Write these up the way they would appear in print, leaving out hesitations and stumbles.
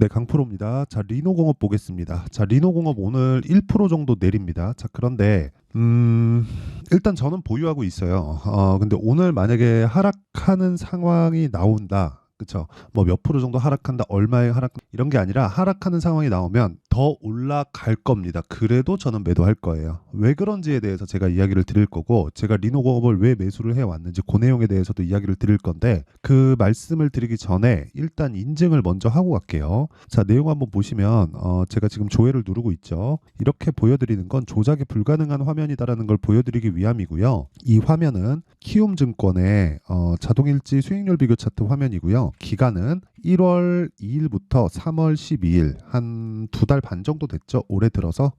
네, 강프로입니다. 자, 리노공업 보겠습니다. 자, 리노공업 오늘 1% 정도 내립니다. 자, 그런데 일단 저는 보유하고 있어요. 근데 오늘 만약에 하락하는 상황이 나온다. 그쵸? 뭐 몇 프로 정도 하락한다, 얼마에 하락, 이런 게 아니라 하락하는 상황이 나오면 더 올라갈 겁니다. 그래도 저는 매도할 거예요. 왜 그런지에 대해서 제가 이야기를 드릴 거고, 제가 리노공업을 왜 매수를 해왔는지 그 내용에 대해서도 이야기를 드릴 건데, 그 말씀을 드리기 전에 일단 인증을 먼저 하고 갈게요. 자, 내용 한번 보시면 제가 지금 조회를 누르고 있죠. 이렇게 보여드리는 건 조작이 불가능한 화면이다라는 걸 보여드리기 위함이고요. 이 화면은 키움증권의 자동일지 수익률 비교 차트 화면이고요. 기간은 1월 2일부터 3월 12일, 한 2달 반 정도 됐죠. 올해 들어서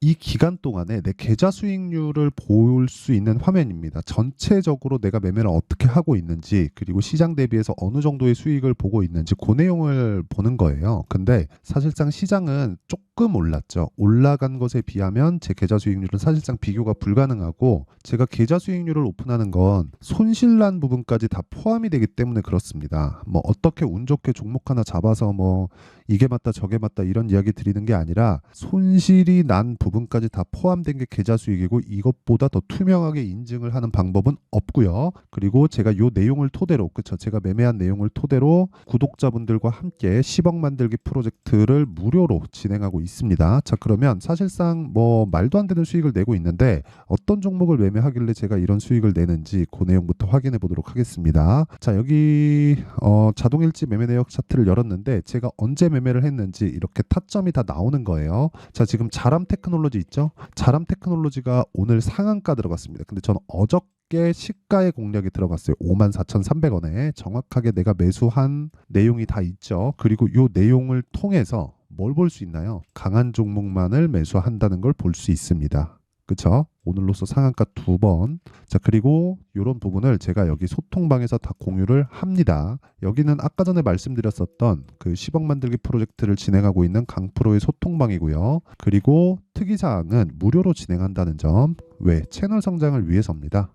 이 기간 동안에 내 계좌 수익률을 볼 수 있는 화면입니다. 전체적으로 내가 매매를 어떻게 하고 있는지, 그리고 시장 대비해서 어느 정도의 수익을 보고 있는지 그 내용을 보는 거예요. 근데 사실상 시장은 조금 올랐죠. 올라간 것에 비하면 제 계좌 수익률은 사실상 비교가 불가능하고, 제가 계좌 수익률을 오픈하는 건 손실난 부분까지 다 포함이 되기 때문에 그렇습니다. 뭐 어떻게 운 좋게 종목 하나 잡아서 뭐 이게 맞다 저게 맞다 이런 이야기 드리는 게 아니라, 손실이 난 부분까지 다 포함된 게 계좌 수익이고, 이것보다 더 투명하게 인증을 하는 방법은 없고요. 그리고 제가 요 내용을 토대로, 그쵸, 제가 매매한 내용을 토대로 구독자분들과 함께 10억 만들기 프로젝트를 무료로 진행하고 있습니다. 자, 그러면 사실상 뭐 말도 안 되는 수익을 내고 있는데, 어떤 종목을 매매하길래 제가 이런 수익을 내는지 그 내용부터 확인해 보도록 하겠습니다. 자, 여기 자동일지 매매 내역 차트를 열었는데, 제가 언제 매매를 했는지 이렇게 타점이 다 나오는 거예요. 자, 지금 자람 테크놀로지 있죠? 자람 테크놀로지가 오늘 상한가 들어갔습니다. 근데 저는 어저께 시가의 공략이 들어갔어요. 54,300원에 정확하게 내가 매수한 내용이 다 있죠. 그리고 이 내용을 통해서 뭘 볼 수 있나요? 강한 종목만을 매수한다는 걸 볼 수 있습니다. 그쵸? 오늘로써 상한가 2번. 자, 그리고 이런 부분을 제가 여기 소통방에서 다 공유를 합니다. 여기는 아까 전에 말씀드렸었던 그 10억 만들기 프로젝트를 진행하고 있는 강프로의 소통방이고요. 그리고 특이사항은 무료로 진행한다는 점. 왜? 채널 성장을 위해서입니다.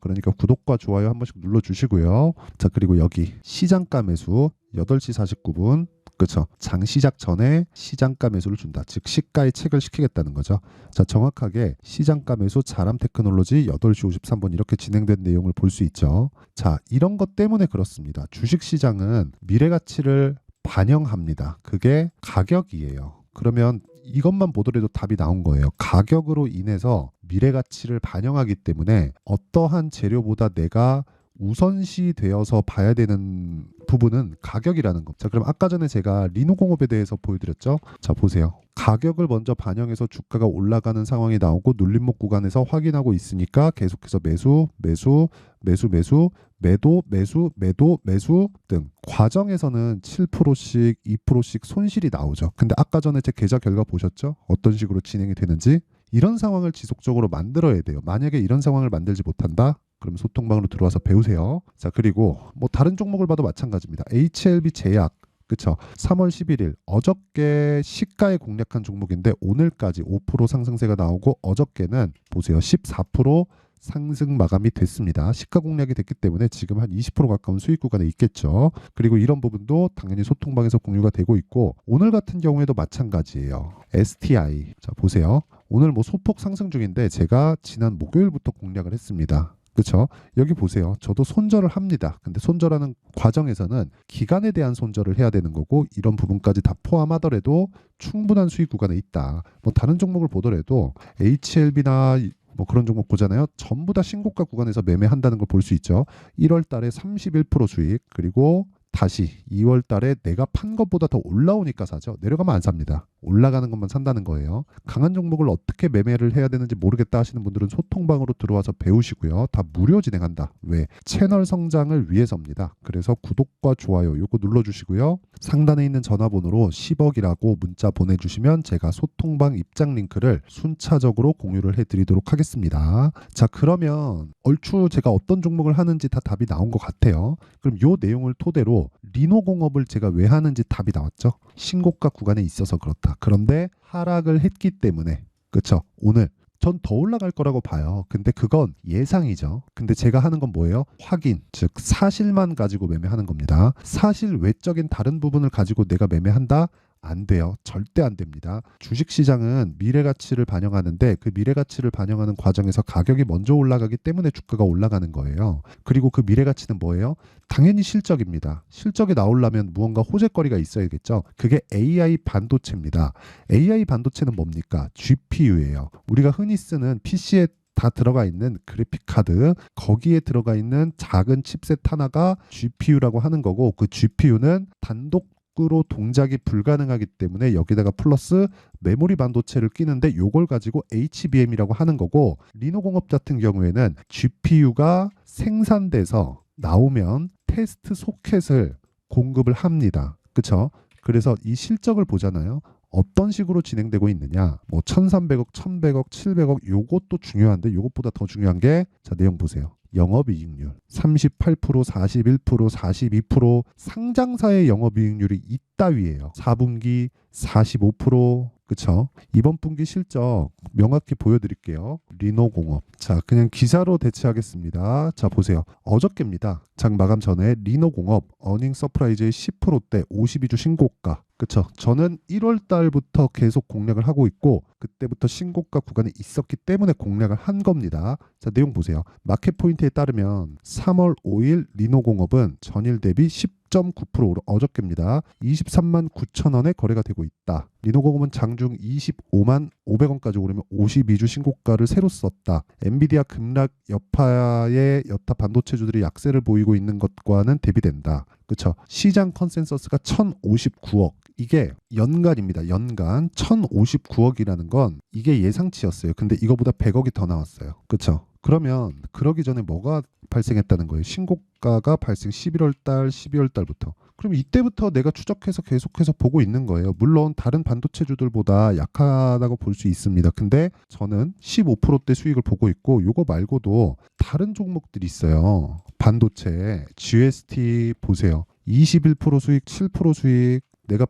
그러니까 구독과 좋아요 한 번씩 눌러주시고요. 자, 그리고 여기 시장가 매수 8시 49분. 그렇죠. 장 시작 전에 시장가 매수를 준다. 즉 시가에 체크를 시키겠다는 거죠. 자, 정확하게 시장가 매수 자람 테크놀로지 8시 53분 이렇게 진행된 내용을 볼 수 있죠. 자, 이런 것 때문에 그렇습니다. 주식시장은 미래 가치를 반영합니다. 그게 가격이에요. 그러면 이것만 보더라도 답이 나온 거예요. 가격으로 인해서 미래 가치를 반영하기 때문에 어떠한 재료보다 내가 우선시 되어서 봐야 되는 부분은 가격이라는 거. 자, 그럼 아까 전에 제가 리노공업에 대해서 보여드렸죠. 자, 보세요. 가격을 먼저 반영해서 주가가 올라가는 상황이 나오고 눌림목 구간에서 확인하고 있으니까 계속해서 매수, 매수, 매수, 매수, 매도, 매수, 매도, 매수 등 과정에서는 7%씩, 2%씩 손실이 나오죠. 근데 아까 전에 제 계좌 결과 보셨죠? 어떤 식으로 진행이 되는지. 이런 상황을 지속적으로 만들어야 돼요. 만약에 이런 상황을 만들지 못한다? 그럼 소통방으로 들어와서 배우세요. 자, 그리고 뭐 다른 종목을 봐도 마찬가지입니다. HLB 제약, 그쵸? 3월 11일 어저께 시가에 공략한 종목인데 오늘까지 5% 상승세가 나오고, 어저께는 보세요. 14% 상승 마감이 됐습니다. 시가 공략이 됐기 때문에 지금 한 20% 가까운 수익 구간에 있겠죠. 그리고 이런 부분도 당연히 소통방에서 공유가 되고 있고, 오늘 같은 경우에도 마찬가지예요. STI. 자, 보세요. 오늘 뭐 소폭 상승 중인데 제가 지난 목요일부터 공략을 했습니다. 그렇죠? 여기 보세요. 저도 손절을 합니다. 근데 손절하는 과정에서는 기간에 대한 손절을 해야 되는 거고, 이런 부분까지 다 포함하더라도 충분한 수익 구간에 있다. 뭐 다른 종목을 보더라도 HLB나 뭐 그런 종목 보잖아요. 전부 다 신고가 구간에서 매매한다는 걸 볼 수 있죠. 1월 달에 31% 수익, 그리고 다시 2월 달에 내가 판 것보다 더 올라오니까 사죠. 내려가면 안 삽니다. 올라가는 것만 산다는 거예요. 강한 종목을 어떻게 매매를 해야 되는지 모르겠다 하시는 분들은 소통방으로 들어와서 배우시고요. 다 무료 진행한다. 왜? 채널 성장을 위해서입니다. 그래서 구독과 좋아요 요거 눌러주시고요. 상단에 있는 전화번호로 10억이라고 문자 보내주시면 제가 소통방 입장 링크를 순차적으로 공유를 해드리도록 하겠습니다. 자, 그러면 얼추 제가 어떤 종목을 하는지 다 답이 나온 것 같아요. 그럼 요 내용을 토대로 리노공업을 제가 왜 하는지 답이 나왔죠. 신고가 구간에 있어서 그렇다. 그런데 하락을 했기 때문에, 그렇죠, 오늘 전 더 올라갈 거라고 봐요. 근데 그건 예상이죠. 근데 제가 하는 건 뭐예요? 확인, 즉 사실만 가지고 매매하는 겁니다. 사실 외적인 다른 부분을 가지고 내가 매매한다? 안 돼요. 절대 안 됩니다. 주식시장은 미래가치를 반영하는데 그 미래가치를 반영하는 과정에서 가격이 먼저 올라가기 때문에 주가가 올라가는 거예요. 그리고 그 미래가치는 뭐예요? 당연히 실적입니다. 실적이 나오려면 무언가 호재거리가 있어야겠죠. 그게 AI 반도체입니다. AI 반도체는 뭡니까? GPU예요. 우리가 흔히 쓰는 PC에 다 들어가 있는 그래픽 카드, 거기에 들어가 있는 작은 칩셋 하나가 GPU라고 하는 거고, 그 GPU는 단독으로 동작이 불가능하기 때문에 여기다가 플러스 메모리 반도체를 끼는데 요걸 가지고 HBM이라고 하는 거고, 리노공업 같은 경우에는 GPU가 생산돼서 나오면 테스트 소켓을 공급을 합니다. 그쵸? 그래서 이 실적을 보잖아요. 어떤 식으로 진행되고 있느냐, 뭐 1300억, 1100억, 700억, 요것도 중요한데 요것보다 더 중요한 게, 자, 내용 보세요. 영업이익률 38%, 41%, 42%, 상장사의 영업이익률이 이따위예요. 4분기 45%, 그쵸? 이번 분기 실적 명확히 보여드릴게요. 리노공업. 자, 그냥 기사로 대체하겠습니다. 자, 보세요. 어저께입니다. 장 마감 전에 리노공업 어닝 서프라이즈의 10%대 52주 신고가. 그쵸? 저는 1월 달부터 계속 공략을 하고 있고 그때부터 신고가 구간에 있었기 때문에 공략을 한 겁니다. 자, 내용 보세요. 마켓 포인트에 따르면 3월 5일 리노공업은 전일 대비 10.9%로 어저께입니다. 23만 9천 원에 거래가 되고 있다. 리노공업은 장중 25만 500원까지 오르면 52주 신고가를 새로 썼다. 엔비디아 급락 여파의 여타 반도체주들이 약세를 보이고 있는 것과는 대비된다. 그쵸? 시장 컨센서스가 1059억. 이게 연간입니다. 연간 1059억이라는 건 이게 예상치였어요. 근데 이거보다 100억이 더 나왔어요. 그쵸? 그러면 그러기 전에 뭐가 발생했다는 거예요? 신고가가 발생 11월 달, 12월 달부터. 그럼 이때부터 내가 추적해서 계속해서 보고 있는 거예요. 물론 다른 반도체주들보다 약하다고 볼 수 있습니다. 근데 저는 15%대 수익을 보고 있고 요거 말고도 다른 종목들이 있어요. 반도체, GST 보세요. 21% 수익, 7% 수익. 내가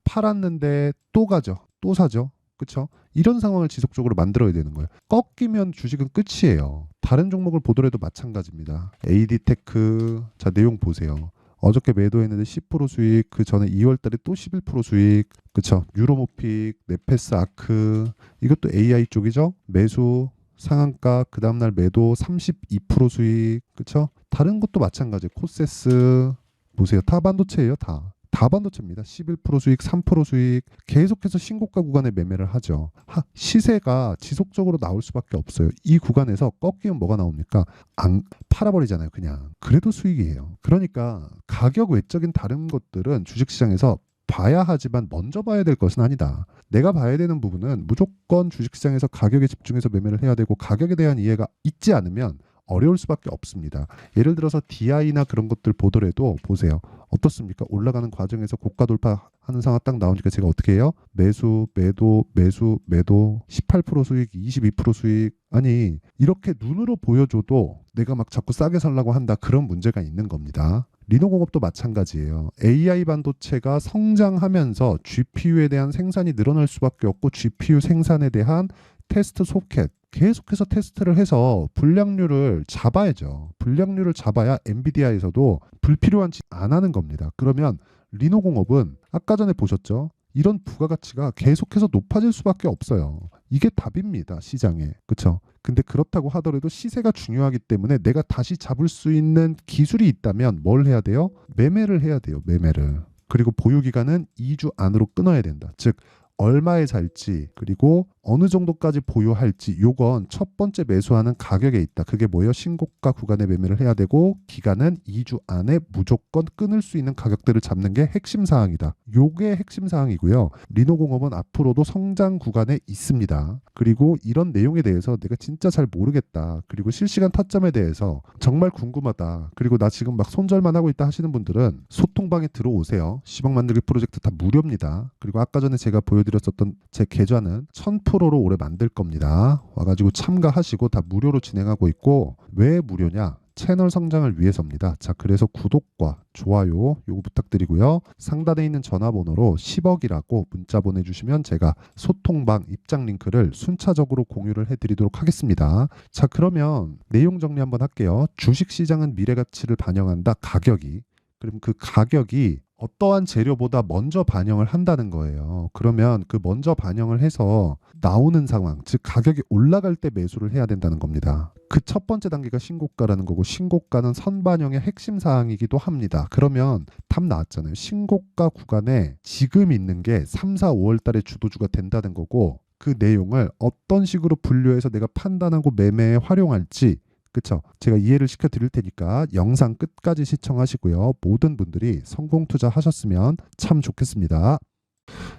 팔았는데 또 가죠. 또 사죠. 그렇죠? 이런 상황을 지속적으로 만들어야 되는 거예요. 꺾이면 주식은 끝이에요. 다른 종목을 보더라도 마찬가지입니다. AD테크, 자, 내용 보세요. 어저께 매도했는데 10% 수익, 그 전에 2월 달에 또 11% 수익, 그쵸? 유로모픽, 네페스 아크, 이것도 AI 쪽이죠? 매수, 상한가, 그 다음날 매도 32% 수익, 그쵸? 다른 것도 마찬가지예요. 코세스, 보세요. 다 반도체예요, 다. 다 반도체입니다. 11% 수익, 3% 수익, 계속해서 신고가 구간에 매매를 하죠. 시세가 지속적으로 나올 수밖에 없어요. 이 구간에서 꺾이면 뭐가 나옵니까? 안 팔아버리잖아요, 그냥. 그래도 수익이에요. 그러니까 가격 외적인 다른 것들은 주식시장에서 봐야 하지만 먼저 봐야 될 것은 아니다. 내가 봐야 되는 부분은 무조건 주식시장에서 가격에 집중해서 매매를 해야 되고, 가격에 대한 이해가 있지 않으면 어려울 수밖에 없습니다. 예를 들어서 DI나 그런 것들 보더라도 보세요. 어떻습니까? 올라가는 과정에서 고가 돌파하는 상황 딱 나오니까 제가 어떻게 해요? 매수, 매도, 매수, 매도, 18% 수익, 22% 수익. 아니, 이렇게 눈으로 보여줘도 내가 막 자꾸 싸게 살라고 한다. 그런 문제가 있는 겁니다. 리노공업도 마찬가지예요. AI 반도체가 성장하면서 GPU에 대한 생산이 늘어날 수밖에 없고, GPU 생산에 대한 테스트 소켓, 계속해서 테스트를 해서 불량률을 잡아야죠. 불량률을 잡아야 엔비디아에서도 불필요한 짓 안 하는 겁니다. 그러면 리노공업은 아까 전에 보셨죠? 이런 부가가치가 계속해서 높아질 수밖에 없어요. 이게 답입니다, 시장에. 그렇죠? 근데 그렇다고 하더라도 시세가 중요하기 때문에 내가 다시 잡을 수 있는 기술이 있다면 뭘 해야 돼요? 매매를 해야 돼요, 매매를. 그리고 보유기간은 2주 안으로 끊어야 된다. 즉 얼마에 살지, 그리고 어느 정도까지 보유할지, 요건 첫 번째 매수하는 가격에 있다. 그게 뭐예요? 신고가 구간에 매매를 해야 되고, 기간은 2주 안에 무조건 끊을 수 있는 가격대를 잡는 게 핵심 사항이다. 요게 핵심 사항이고요. 리노공업은 앞으로도 성장 구간에 있습니다. 그리고 이런 내용에 대해서 내가 진짜 잘 모르겠다, 그리고 실시간 타점에 대해서 정말 궁금하다, 그리고 나 지금 막 손절만 하고 있다 하시는 분들은 소통방에 들어오세요. 10억 만들기 프로젝트 다 무료입니다. 그리고 아까 전에 제가 보여드렸었던 제 계좌는 1000%로 올해 만들 겁니다. 와가지고 참가하시고 다 무료로 진행하고 있고, 왜 무료냐? 채널 성장을 위해서입니다. 자, 그래서 구독과 좋아요 요거 부탁드리고요. 상단에 있는 전화번호로 10억이라고 문자 보내주시면 제가 소통방 입장 링크를 순차적으로 공유를 해드리도록 하겠습니다. 자, 그러면 내용 정리 한번 할게요. 주식시장은 미래가치를 반영한다. 가격이. 그럼 그 가격이 어떠한 재료보다 먼저 반영을 한다는 거예요. 그러면 그 먼저 반영을 해서 나오는 상황, 즉 가격이 올라갈 때 매수를 해야 된다는 겁니다. 그 첫 번째 단계가 신고가라는 거고, 신고가는 선반영의 핵심 사항이기도 합니다. 그러면 답 나왔잖아요. 신고가 구간에 지금 있는 게 3, 4, 5월 달에 주도주가 된다는 거고, 그 내용을 어떤 식으로 분류해서 내가 판단하고 매매에 활용할지, 그쵸? 제가 이해를 시켜 드릴 테니까 영상 끝까지 시청하시고요. 모든 분들이 성공 투자하셨으면 참 좋겠습니다.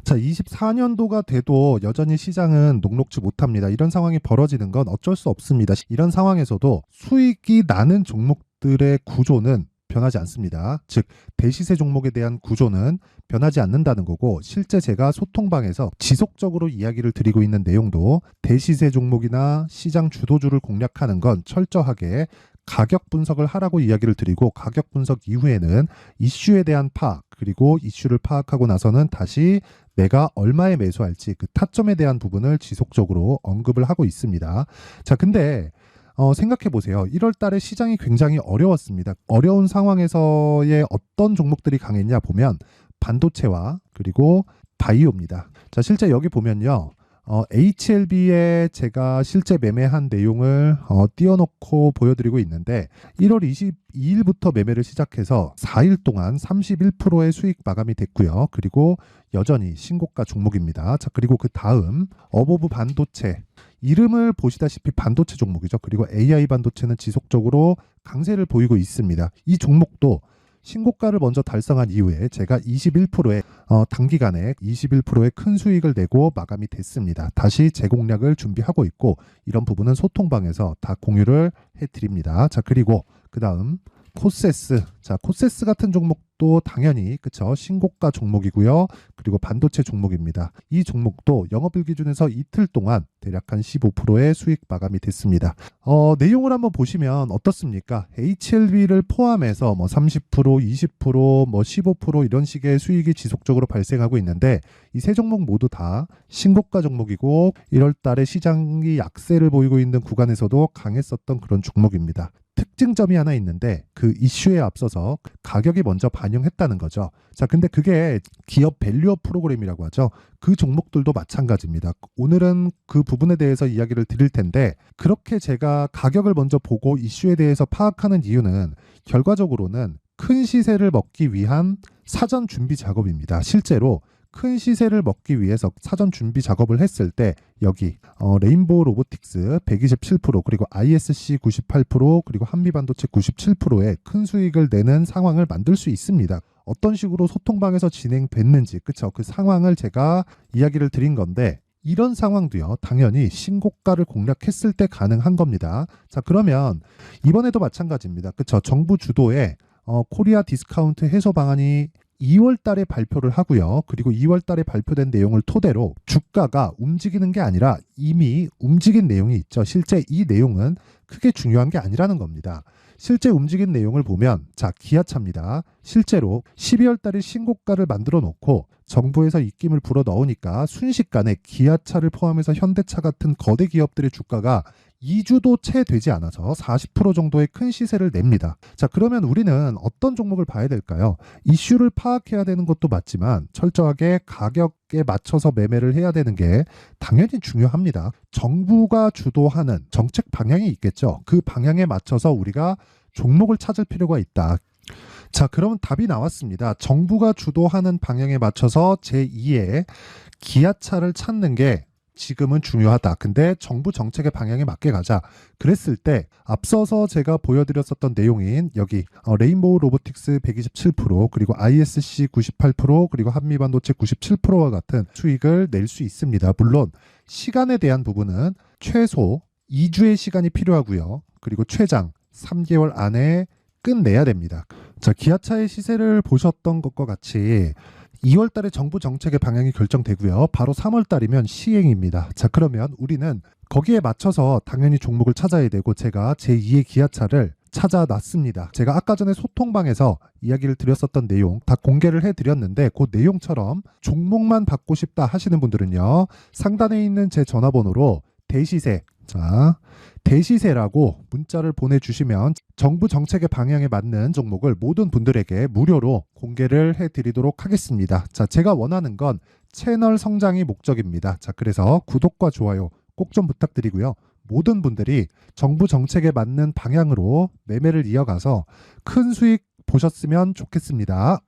자, 24년도가 돼도 여전히 시장은 녹록지 못합니다. 이런 상황이 벌어지는 건 어쩔 수 없습니다. 이런 상황에서도 수익이 나는 종목들의 구조는 변하지 않습니다. 즉, 대시세 종목에 대한 구조는 변하지 않는다는 거고, 실제 제가 소통방에서 지속적으로 이야기를 드리고 있는 내용도 대시세 종목이나 시장 주도주를 공략하는 건 철저하게 가격 분석을 하라고 이야기를 드리고, 가격 분석 이후에는 이슈에 대한 파악, 그리고 이슈를 파악하고 나서는 다시 내가 얼마에 매수할지 그 타점에 대한 부분을 지속적으로 언급을 하고 있습니다. 자, 근데 생각해 보세요. 1월 달에 시장이 굉장히 어려웠습니다. 어려운 상황에서의 어떤 종목들이 강했냐 보면 반도체와 그리고 바이오입니다. 자, 실제 여기 보면요. HLB에 제가 실제 매매한 내용을 띄워놓고 보여드리고 있는데, 1월 22일부터 매매를 시작해서 4일 동안 31%의 수익 마감이 됐고요. 그리고 여전히 신고가 종목입니다. 자, 그리고 그 다음 어보브 반도체, 이름을 보시다시피 반도체 종목이죠. 그리고 AI 반도체는 지속적으로 강세를 보이고 있습니다. 이 종목도 신고가를 먼저 달성한 이후에 제가 21%의 단기간에 21%의 큰 수익을 내고 마감이 됐습니다. 다시 재공략을 준비하고 있고, 이런 부분은 소통방에서 다 공유를 해드립니다. 자, 그리고 그 다음 코세스. 자, 코세스 같은 종목도 당연히 그쵸, 신고가 종목이고요. 그리고 반도체 종목입니다. 이 종목도 영업일 기준에서 이틀 동안 대략 한 15%의 수익 마감이 됐습니다. 내용을 한번 보시면 어떻습니까? HLB를 포함해서 뭐 30%, 20%, 뭐 15% 이런 식의 수익이 지속적으로 발생하고 있는데, 이 세 종목 모두 다 신고가 종목이고 1월 달에 시장이 약세를 보이고 있는 구간에서도 강했었던 그런 종목입니다. 특징점이 하나 있는데, 그 이슈에 앞서서 가격이 먼저 반영했다는 거죠. 자, 근데 그게 기업 밸류업 프로그램이라고 하죠. 그 종목들도 마찬가지입니다. 오늘은 그 부분에 대해서 이야기를 드릴 텐데, 그렇게 제가 가격을 먼저 보고 이슈에 대해서 파악하는 이유는 결과적으로는 큰 시세를 먹기 위한 사전 준비 작업입니다. 실제로 큰 시세를 먹기 위해서 사전 준비 작업을 했을 때 여기 레인보우 로보틱스 127%, 그리고 ISC 98%, 그리고 한미반도체 97%의 큰 수익을 내는 상황을 만들 수 있습니다. 어떤 식으로 소통방에서 진행됐는지, 그쵸? 그 상황을 제가 이야기를 드린 건데, 이런 상황도요, 당연히 신고가를 공략했을 때 가능한 겁니다. 자, 그러면 이번에도 마찬가지입니다. 그쵸? 정부 주도의 코리아 디스카운트 해소 방안이 2월 달에 발표를 하고요. 그리고 2월 달에 발표된 내용을 토대로 주가가 움직이는 게 아니라 이미 움직인 내용이 있죠. 실제 이 내용은 크게 중요한 게 아니라는 겁니다. 실제 움직인 내용을 보면, 자, 기아차입니다. 실제로 12월 달에 신고가를 만들어 놓고 정부에서 입김을 불어 넣으니까 순식간에 기아차를 포함해서 현대차 같은 거대 기업들의 주가가 2주도 채 되지 않아서 40% 정도의 큰 시세를 냅니다. 자, 그러면 우리는 어떤 종목을 봐야 될까요? 이슈를 파악해야 되는 것도 맞지만 철저하게 가격에 맞춰서 매매를 해야 되는 게 당연히 중요합니다. 정부가 주도하는 정책 방향이 있겠죠. 그 방향에 맞춰서 우리가 종목을 찾을 필요가 있다. 자, 그럼 답이 나왔습니다. 정부가 주도하는 방향에 맞춰서 제2의 기아차를 찾는 게 지금은 중요하다. 근데 정부 정책의 방향에 맞게 가자. 그랬을 때 앞서서 제가 보여드렸었던 내용인 여기 레인보우 로보틱스 127%, 그리고 ISC 98%, 그리고 한미반도체 97%와 같은 수익을 낼 수 있습니다. 물론 시간에 대한 부분은 최소 2주의 시간이 필요하고요. 그리고 최장 3개월 안에 끝내야 됩니다. 자, 기아차의 시세를 보셨던 것과 같이 2월 달에 정부 정책의 방향이 결정되고요. 바로 3월 달이면 시행입니다. 자, 그러면 우리는 거기에 맞춰서 당연히 종목을 찾아야 되고, 제가 제2의 기아차를 찾아놨습니다. 제가 아까 전에 소통방에서 이야기를 드렸었던 내용 다 공개를 해드렸는데 그 내용처럼 종목만 받고 싶다 하시는 분들은요. 상단에 있는 제 전화번호로 대시세, 자, 대시세라고 문자를 보내주시면 정부 정책의 방향에 맞는 종목을 모든 분들에게 무료로 공개를 해드리도록 하겠습니다. 자, 제가 원하는 건 채널 성장이 목적입니다. 자, 그래서 구독과 좋아요 꼭 좀 부탁드리고요. 모든 분들이 정부 정책에 맞는 방향으로 매매를 이어가서 큰 수익 보셨으면 좋겠습니다.